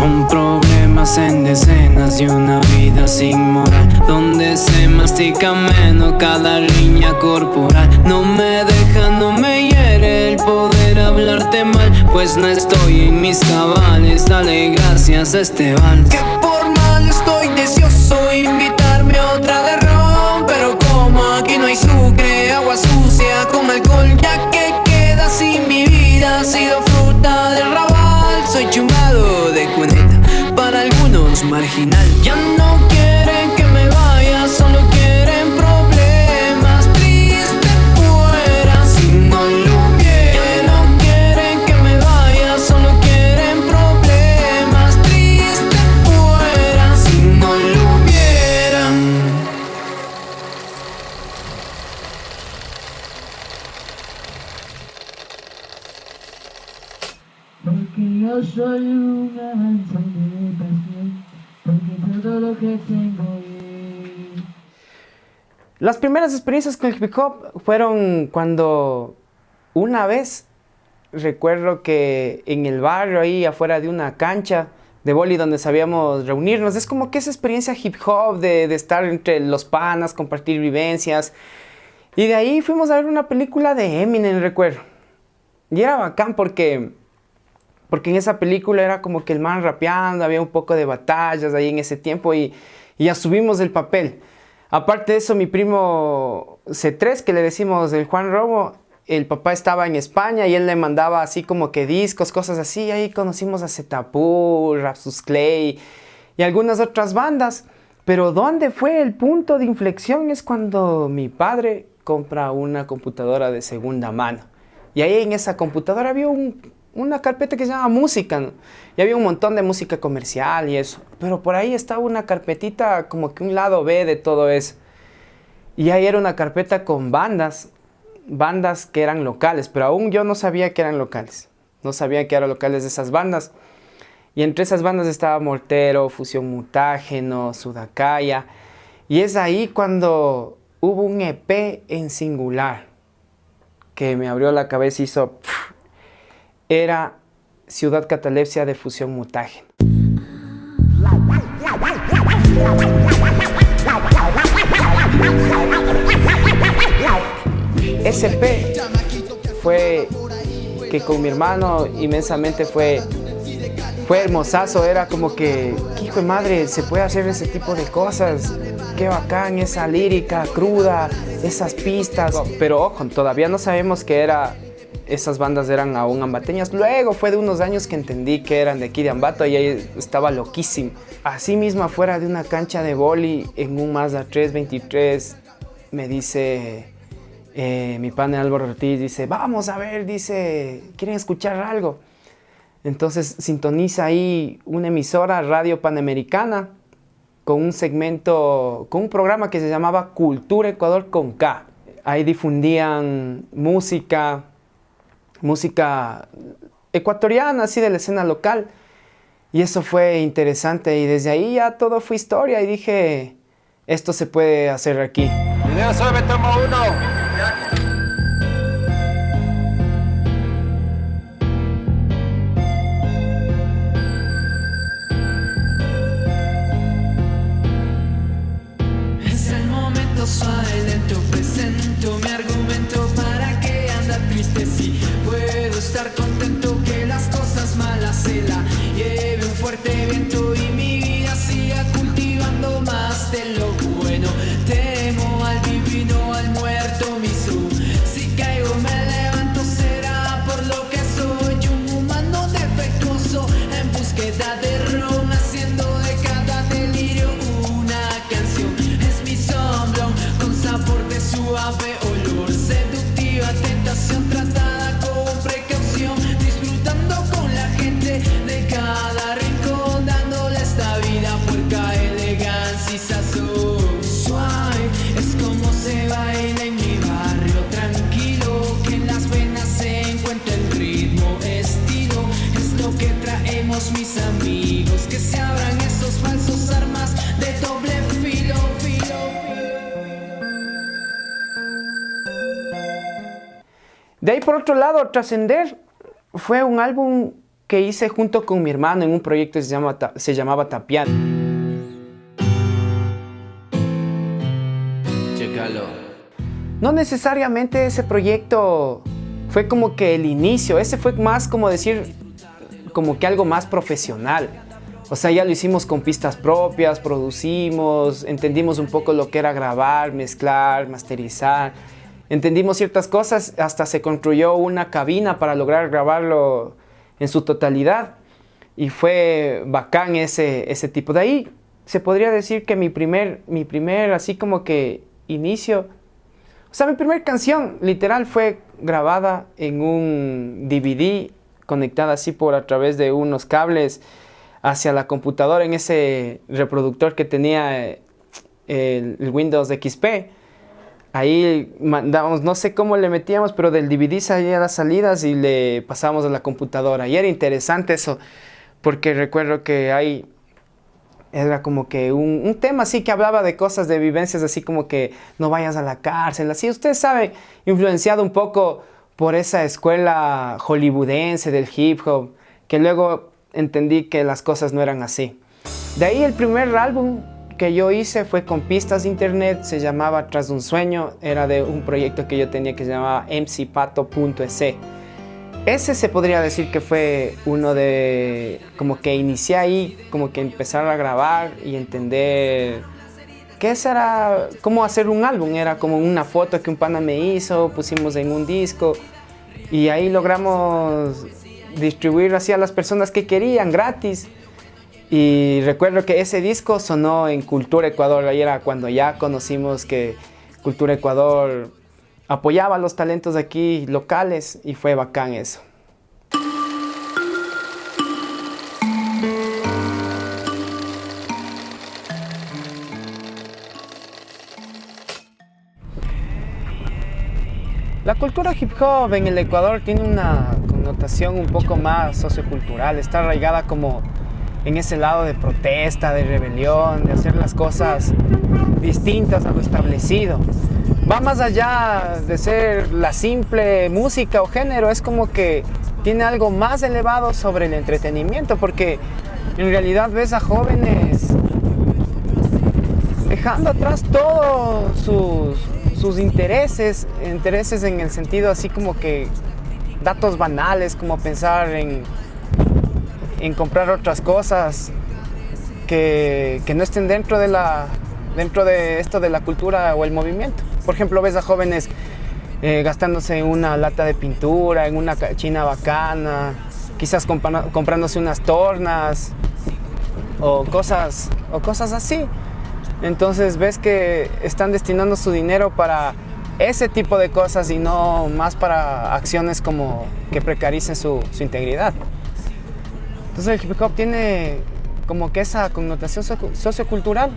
Con problemas en decenas y una vida sin moral, donde se mastica menos cada línea corporal. No me deja, no me hiere el poder hablarte mal, pues no estoy en mis cabales. Dale gracias a este vals. Que por mal estoy deseoso invitarme a otra de ron, pero como aquí no hay sucre, agua sucia como alcohol, ya que queda sin mi vida, ha sido fruta del rabal. Soy chumbado de cuneta, para algunos marginal. Ya no quieren que me vaya, solo quieren problemas. Triste fuera si no lo hubiera. Ya no quieren que me vaya, solo quieren problemas. Triste fuera si no lo hubieran. Porque yo soy un avance de pasión, porque todo lo que tengo es... Las primeras experiencias con el hip hop fueron cuando una vez recuerdo que en el barrio ahí afuera de una cancha de vóley donde sabíamos reunirnos, es como que esa experiencia hip hop de estar entre los panas, compartir vivencias, y de ahí fuimos a ver una película de Eminem, recuerdo, y era bacán porque en esa película era como que el man rapeando, había un poco de batallas ahí en ese tiempo y asumimos el papel. Aparte de eso, mi primo C3, que le decimos el Juan Robo, el papá estaba en España y él le mandaba así como que discos, cosas así. Ahí conocimos a Zetapu, Rapsus Clay y algunas otras bandas. Pero ¿dónde fue el punto de inflexión? Es cuando mi padre compra una computadora de segunda mano. Y ahí en esa computadora había una carpeta que se llama música, ¿no? Y había un montón de música comercial y eso. Pero por ahí estaba una carpetita como que un lado B de todo eso. Y ahí era una carpeta con bandas que eran locales, pero aún yo no sabía que eran locales. No sabía que eran locales de esas bandas. Y entre esas bandas estaba Mortero, Fusión Mutágeno, Sudacaya. Y es ahí cuando hubo un EP en singular que me abrió la cabeza y hizo... Era Ciudad Catalepsia de Fusión Mutágeno. Ese EP fue que con mi hermano inmensamente fue hermosazo. Era como que, ¿qué hijo de madre se puede hacer ese tipo de cosas? Qué bacán esa lírica cruda, esas pistas. Pero ojo, todavía no sabemos que esas bandas eran aún ambateñas. Luego fue de unos años que entendí que eran de aquí de Ambato y ahí estaba loquísimo. Así mismo afuera de una cancha de vóley en un Mazda 323 me dice mi pana Álvaro Ortiz, dice, vamos a ver, dice, ¿quieren escuchar algo? Entonces sintoniza ahí una emisora, Radio Panamericana, con un segmento, con un programa que se llamaba Cultura Ecuador con K. Ahí difundían música ecuatoriana, así de la escena local. Y eso fue interesante y desde ahí ya todo fue historia y dije, esto se puede hacer aquí. Video sobre tomo 1. Es el momento suave, lento, presento mi argumento. ¿Para qué andar triste si puedo estar contento? Que las cosas malas se la lleve un fuerte viento y mi vida siga cultivando más de lo bueno. Temo al divino, al muerto miso. Si caigo me levanto, será por lo que soy un humano defectuoso en búsqueda de ron, haciendo de cada delirio una canción. Es mi sombrón con sabor de suave olor, seductiva tentación tratada con precaución, disfrutando con la gente de cada rincón, dándole esta vida puerca, elegancia y sazón. Suave es como se baila en mi barrio, tranquilo, que en las venas se encuentra el ritmo, estilo, es lo que traemos mis amigos, que se abran esos falsos armas de doble filo, De ahí por otro lado, Trascender fue un álbum que hice junto con mi hermano en un proyecto que se llamaba Tapián. Chécalo. No necesariamente ese proyecto fue como que el inicio, ese fue más como decir, como que algo más profesional. O sea, ya lo hicimos con pistas propias, producimos, entendimos un poco lo que era grabar, mezclar, masterizar. Entendimos ciertas cosas, hasta se construyó una cabina para lograr grabarlo en su totalidad. Y fue bacán ese tipo. De ahí se podría decir que mi primer así como que inicio. O sea, mi primera canción literal fue grabada en un DVD, conectada así por a través de unos cables hacia la computadora en ese reproductor que tenía el Windows XP. Ahí mandábamos, no sé cómo le metíamos, pero del DVD salían las salidas y le pasábamos a la computadora. Y era interesante eso, porque recuerdo que ahí era como que un tema así que hablaba de cosas, de vivencias así como que no vayas a la cárcel, así. Usted sabe, influenciado un poco por esa escuela hollywoodense del hip hop, que luego entendí que las cosas no eran así. De ahí el primer álbum que yo hice fue con pistas de internet, se llamaba Tras de un Sueño, era de un proyecto que yo tenía que se llamaba mcpato.es. Ese se podría decir que fue uno de, como que inicié ahí, como que empezar a grabar y entender que ese era cómo hacer un álbum, era como una foto que un pana me hizo, pusimos en un disco y ahí logramos distribuir así a las personas que querían gratis. Y recuerdo que ese disco sonó en Cultura Ecuador, ahí era cuando ya conocimos que Cultura Ecuador apoyaba a los talentos aquí locales y fue bacán eso. La cultura hip hop en el Ecuador tiene una connotación un poco más sociocultural, está arraigada como en ese lado de protesta, de rebelión, de hacer las cosas distintas a lo establecido. Va más allá de ser la simple música o género, es como que tiene algo más elevado sobre el entretenimiento, porque en realidad ves a jóvenes dejando atrás todos sus intereses en el sentido así como que datos banales, como pensar en comprar otras cosas que no estén dentro de esto de la cultura o el movimiento. Por ejemplo, ves a jóvenes gastándose en una lata de pintura, en una china bacana, quizás comprándose unas tornas o cosas así. Entonces ves que están destinando su dinero para ese tipo de cosas y no más para acciones como que precaricen su integridad. Entonces el hip hop tiene como que esa connotación sociocultural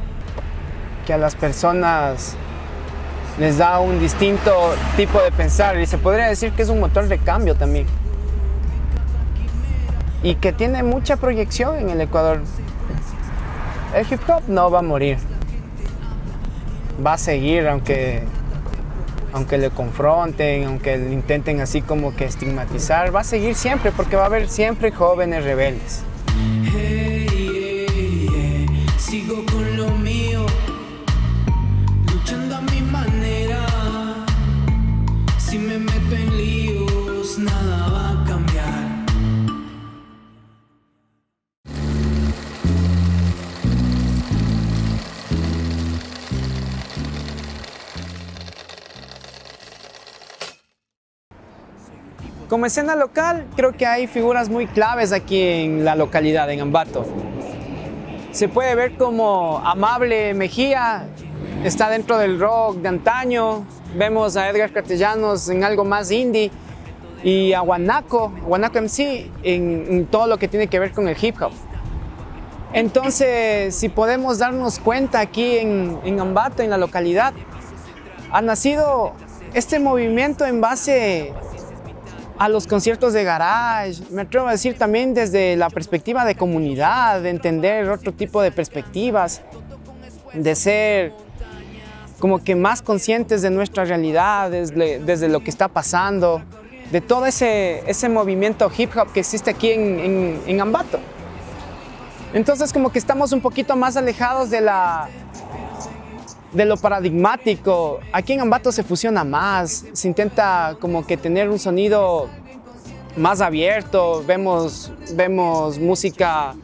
que a las personas les da un distinto tipo de pensar y se podría decir que es un motor de cambio también. Y que tiene mucha proyección en el Ecuador. El hip hop no va a morir. Va a seguir aunque le confronten, aunque le intenten así como que estigmatizar, va a seguir siempre porque va a haber siempre jóvenes rebeldes. Sigo con lo mío, luchando a mi manera. Si me meto en líos, nada va a cambiar. Como escena local, creo que hay figuras muy claves aquí en la localidad, en Ambato. Se puede ver como Amable Mejía está dentro del rock de antaño. Vemos a Edgar Castellanos en algo más indie. Y a Guanaco MC en todo lo que tiene que ver con el hip hop. Entonces, si podemos darnos cuenta aquí en Ambato, en la localidad, ha nacido este movimiento en base a los conciertos de garage, me atrevo a decir también desde la perspectiva de comunidad, de entender otro tipo de perspectivas, de ser como que más conscientes de nuestra realidad, desde lo que está pasando. de todo ese movimiento hip hop que existe aquí en Ambato. Entonces como que estamos un poquito más alejados de lo paradigmático. Aquí en Ambato se fusiona más, se intenta como que tener un sonido más abierto, vemos música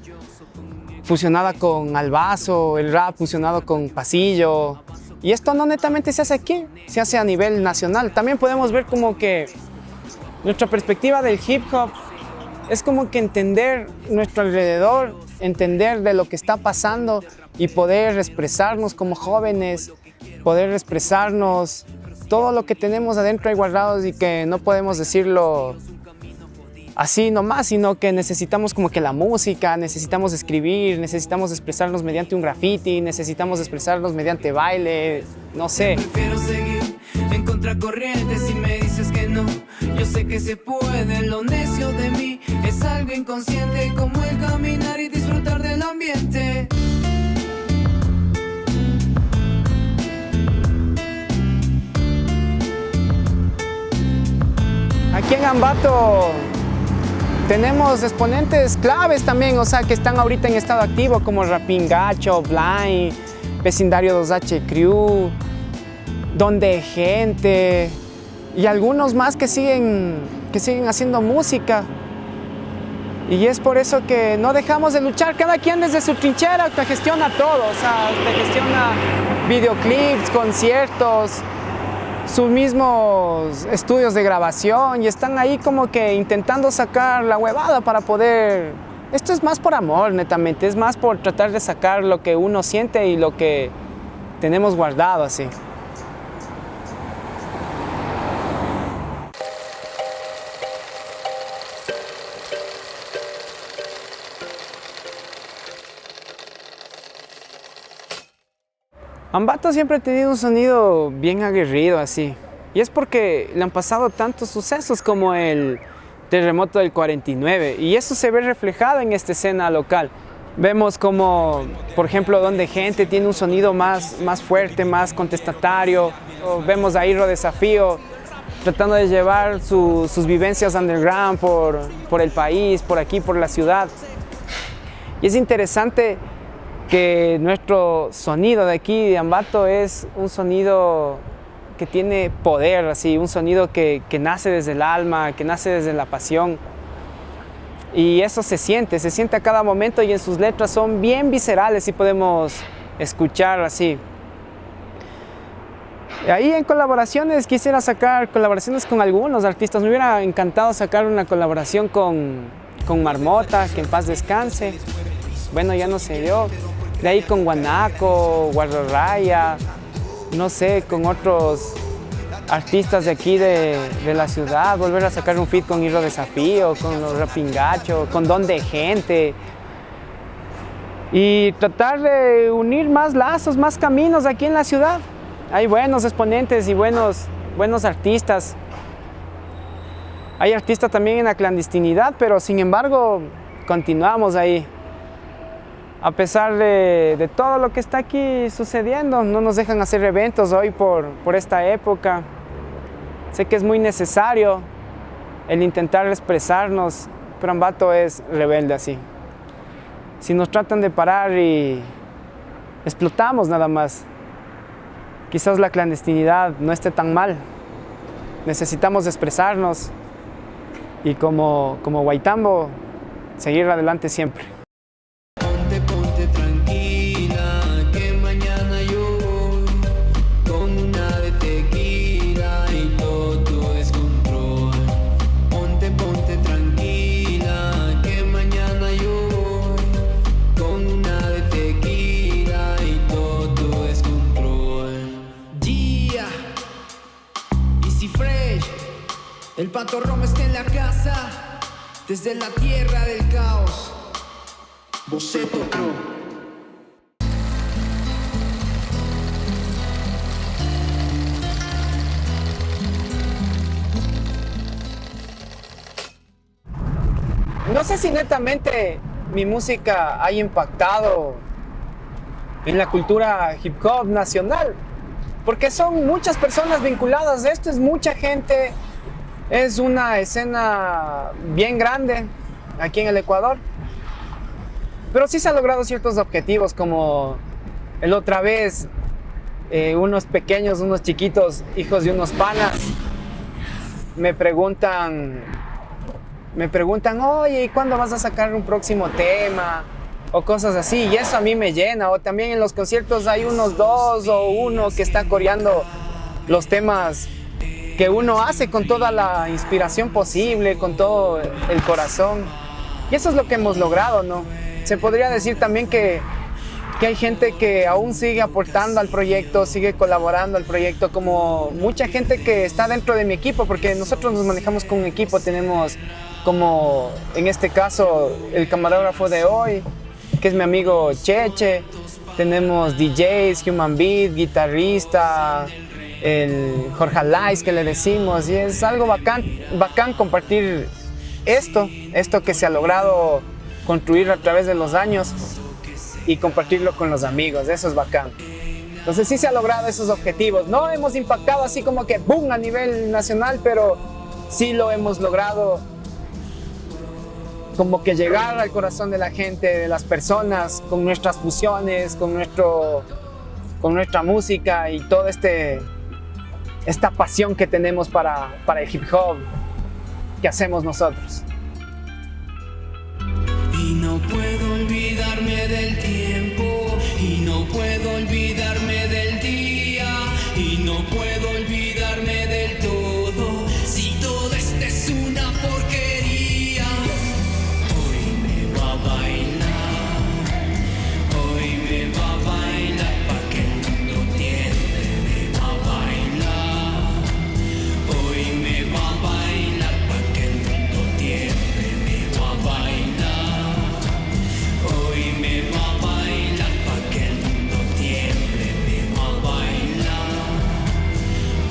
fusionada con albazo, el rap fusionado con pasillo. Y esto no netamente se hace aquí, se hace a nivel nacional. También podemos ver como que nuestra perspectiva del hip hop es como que entender nuestro alrededor, entender de lo que está pasando y poder expresarnos como jóvenes, poder expresarnos todo lo que tenemos adentro ahí guardados y que no podemos decirlo así nomás, sino que necesitamos como que la música, necesitamos escribir, necesitamos expresarnos mediante un graffiti, necesitamos expresarnos mediante baile, no sé. Prefiero seguir en contracorriente si me dices que no. Yo sé que se puede, lo necio de mí es algo inconsciente, como el caminar y disfrutar del ambiente. Aquí en Ambato tenemos exponentes claves también, o sea, que están ahorita en estado activo, como Rapingacho, Blind, Vecindario 2H Crew, Donde Gente y algunos más que siguen haciendo música. Y es por eso que no dejamos de luchar, cada quien desde su trinchera que gestiona todo, o sea, que gestiona videoclips, conciertos, sus mismos estudios de grabación y están ahí como que intentando sacar la huevada para poder... Esto es más por amor, netamente, es más por tratar de sacar lo que uno siente y lo que tenemos guardado así. Ambato siempre ha tenido un sonido bien aguerrido así, y es porque le han pasado tantos sucesos como el terremoto del 49, y eso se ve reflejado en esta escena local. Vemos como, por ejemplo, Donde Gente tiene un sonido más fuerte, más contestatario. O vemos a Hiro Desafío tratando de llevar sus vivencias underground por el país, por aquí, por la ciudad. Y es interesante que nuestro sonido de aquí, de Ambato, es un sonido que tiene poder, así, un sonido que nace desde el alma, que nace desde la pasión. Y eso se siente a cada momento y en sus letras son bien viscerales y podemos escuchar así. Ahí en colaboraciones quisiera sacar colaboraciones con algunos artistas. Me hubiera encantado sacar una colaboración con Marmota, que en paz descanse. Bueno, ya no se dio. De ahí con Guanaco, Guardarraya, no sé, con otros artistas de aquí de la ciudad, volver a sacar un feat con Hiro Desafío, con los Rapingacho, con Donde Gente. Y tratar de unir más lazos, más caminos aquí en la ciudad. Hay buenos exponentes y buenos artistas. Hay artistas también en la clandestinidad, pero sin embargo continuamos ahí. A pesar de todo lo que está aquí sucediendo, no nos dejan hacer eventos hoy por esta época. Sé que es muy necesario el intentar expresarnos, pero Ambato es rebelde así. Si nos tratan de parar y explotamos nada más, quizás la clandestinidad no esté tan mal. Necesitamos expresarnos y como Guaitambo, seguir adelante siempre. Ponte tranquila, que mañana yo voy con una de tequila y todo tu descontrol. Ponte tranquila, que mañana yo voy con una de tequila y todo tu descontrol. Yeah, Easy Fresh, el Pato Roma está en la casa, desde la tierra del caos. Boceto Pro. No sé si netamente mi música haya impactado en la cultura hip hop nacional, porque son muchas personas vinculadas a esto, es mucha gente Es una escena bien grande aquí en el Ecuador, pero sí se han logrado ciertos objetivos, como el otra vez unos pequeños, unos chiquitos, hijos de unos panas, me preguntan, oye, ¿y cuándo vas a sacar un próximo tema? O cosas así, y eso a mí me llena. O también en los conciertos hay unos dos o uno que está coreando los temas que uno hace con toda la inspiración posible, con todo el corazón. Y eso es lo que hemos logrado, ¿no? Se podría decir también que hay gente que aún sigue aportando al proyecto, sigue colaborando al proyecto, como mucha gente que está dentro de mi equipo, porque nosotros nos manejamos con un equipo. Tenemos, como en este caso, el camarógrafo de hoy, que es mi amigo Cheche. Tenemos DJs, Human Beat, guitarrista, el Jorge Alais que le decimos, y es algo bacán compartir esto que se ha logrado construir a través de los años y compartirlo con los amigos. Eso es bacán. Entonces sí se ha logrado esos objetivos. No hemos impactado así como que ¡boom! A nivel nacional, pero sí lo hemos logrado, como que llegar al corazón de la gente, de las personas, con nuestras fusiones, con nuestra música y toda esta pasión que tenemos para el hip hop que hacemos nosotros. Y no puedo olvidarme del tiempo, y no puedo olvidarme del día, y no puedo olvidarme del todo, si todo esto es una porquería. Hoy me va a bailar, hoy me va a bailar, pa' que el mundo tiemble, me va a bailar. Hoy me va a bailar, pa' que el mundo tiemble, me va a bailar. Hoy me va a bailar, pa' que el mundo tiemble, me va a bailar.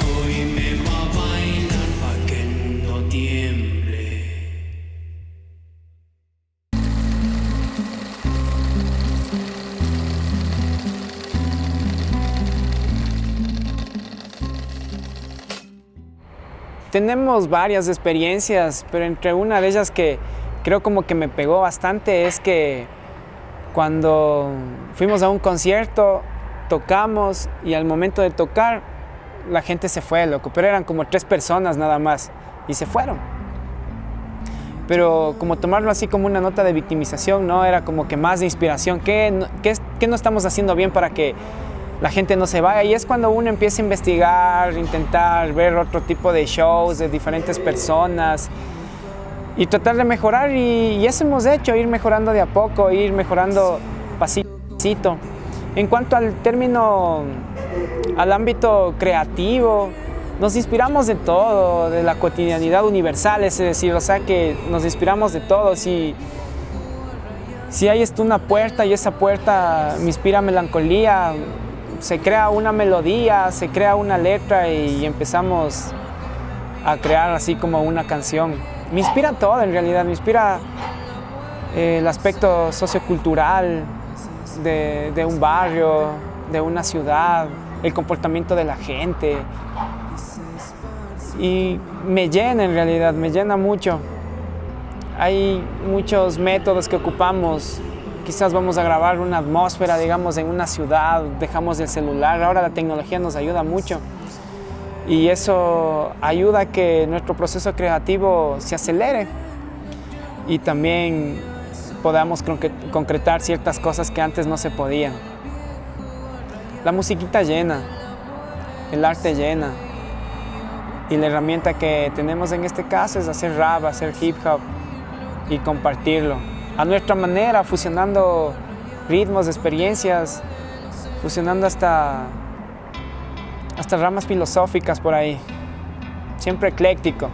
Hoy me va a bailar, pa' que el mundo tiemble. Tenemos varias experiencias, pero entre una de ellas que creo como que me pegó bastante es que cuando fuimos a un concierto, tocamos, y al momento de tocar la gente se fue, loco, pero eran como 3 personas nada más y se fueron. Pero como tomarlo así como una nota de victimización, no, era como que más de inspiración. ¿Qué no estamos haciendo bien para que la gente no se vaya? Y es cuando uno empieza a investigar, intentar ver otro tipo de shows de diferentes personas y tratar de mejorar, y eso hemos hecho, ir mejorando de a poco, ir mejorando pasito a pasito. En cuanto al ámbito creativo, nos inspiramos de todo, de la cotidianidad universal, es decir, o sea que nos inspiramos de todo. Si hay una puerta y esa puerta me inspira melancolía, se crea una melodía, se crea una letra y empezamos a crear así como una canción. Me inspira todo en realidad, me inspira el aspecto sociocultural de un barrio, de una ciudad, el comportamiento de la gente. Y me llena en realidad, me llena mucho. Hay muchos métodos que ocupamos. Quizás vamos a grabar una atmósfera, digamos, en una ciudad, dejamos el celular. Ahora la tecnología nos ayuda mucho y eso ayuda a que nuestro proceso creativo se acelere y también podamos concretar ciertas cosas que antes no se podían. La musiquita llena, el arte llena, y la herramienta que tenemos en este caso es hacer rap, hacer hip hop y compartirlo a nuestra manera, fusionando ritmos, experiencias, fusionando hasta ramas filosóficas por ahí. Siempre ecléctico,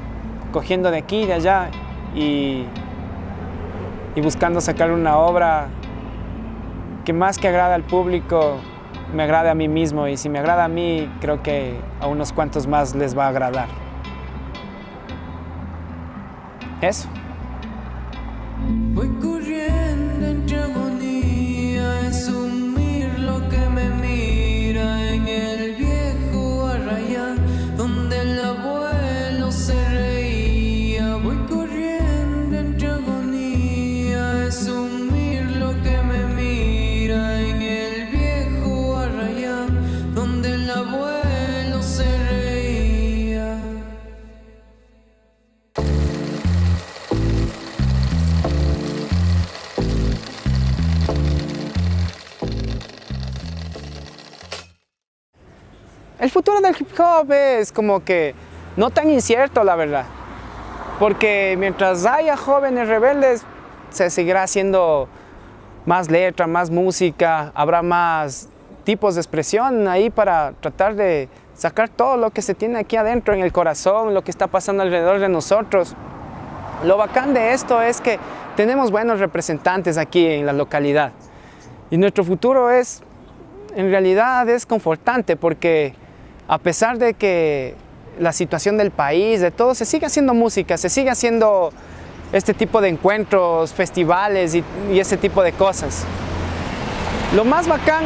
cogiendo de aquí y de allá y buscando sacar una obra que más que agrada al público, me agrade a mí mismo, y si me agrada a mí, creo que a unos cuantos más les va a agradar. Eso. Voy corriendo entre agonía, es sumir lo que me mira en el viejo Arrayán, donde el abuelo se reía. El futuro del hip hop es como que no tan incierto, la verdad. Porque mientras haya jóvenes rebeldes, se seguirá haciendo más letra, más música, habrá más tipos de expresión ahí para tratar de sacar todo lo que se tiene aquí adentro, en el corazón, lo que está pasando alrededor de nosotros. Lo bacán de esto es que tenemos buenos representantes aquí en la localidad. Y nuestro futuro es, en realidad, es confortante porque a pesar de que la situación del país, de todo, se sigue haciendo música, se sigue haciendo este tipo de encuentros, festivales y ese tipo de cosas. Lo más bacán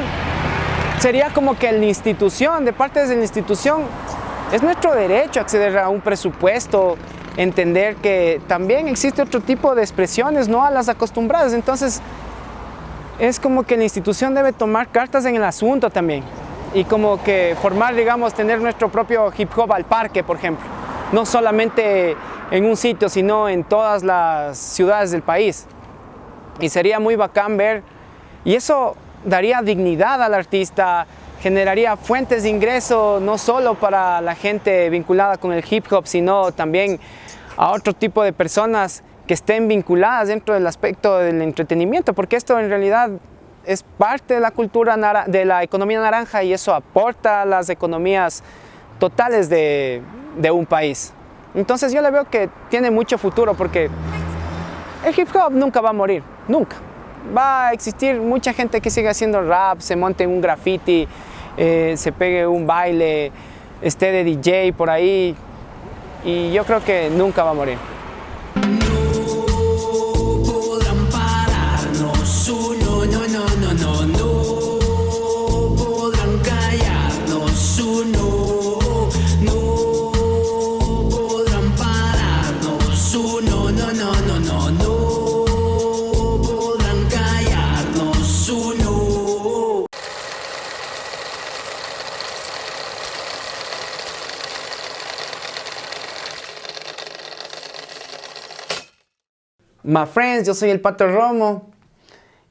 sería como que la institución, de parte de la institución, es nuestro derecho acceder a un presupuesto, entender que también existe otro tipo de expresiones, no a las acostumbradas. Entonces, es como que la institución debe tomar cartas en el asunto también. Y como que formar, digamos, tener nuestro propio hip hop al parque, por ejemplo. No solamente en un sitio, sino en todas las ciudades del país. Y sería muy bacán ver, y eso daría dignidad al artista, generaría fuentes de ingreso no solo para la gente vinculada con el hip hop, sino también a otro tipo de personas que estén vinculadas dentro del aspecto del entretenimiento, porque esto en realidad es parte de la cultura, de la economía naranja, y eso aporta a las economías totales de un país. Entonces yo le veo que tiene mucho futuro porque el hip hop nunca va a morir, nunca. Va a existir mucha gente que siga haciendo rap, se monte en un graffiti, se pegue un baile, esté de DJ por ahí, y yo creo que nunca va a morir. My friends, yo soy el Pato Romo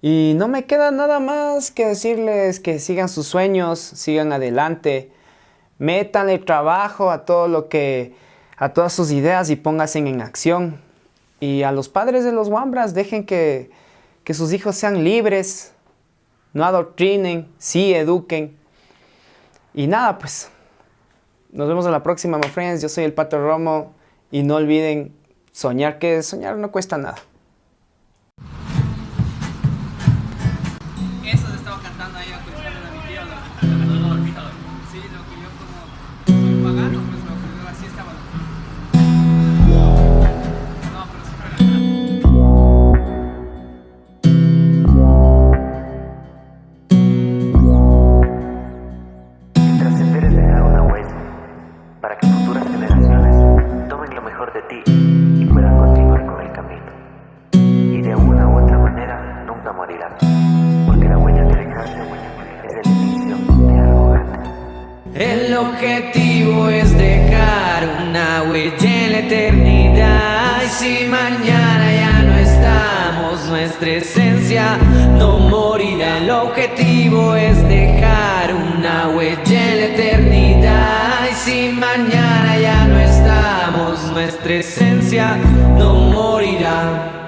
y no me queda nada más que decirles que sigan sus sueños, sigan adelante, métanle trabajo a todas sus ideas y pónganse en acción. Y a los padres de los Wambras, dejen que sus hijos sean libres, no adoctrinen, sí eduquen. Y nada, pues, nos vemos en la próxima, my friends. Yo soy el Pato Romo y no olviden soñar, que soñar no cuesta nada. Eso se estaba cantando ahí a mi tío. Sí, lo que yo como soy pagano, pues lo que así estaba. No, pero El trascender es dejar una huella para que futuras generaciones tomen lo mejor de ti y puedan continuar con el camino. Y de una u otra manera nunca morirán, porque la huella que dejaste es el inicio de algo grande. El objetivo es dejar una huella en la eternidad. Y si mañana ya no estamos, nuestra esencia no morirá. El objetivo es dejar una huella en la eternidad. Y si mañana ya no estamos, nuestra esencia no morirá.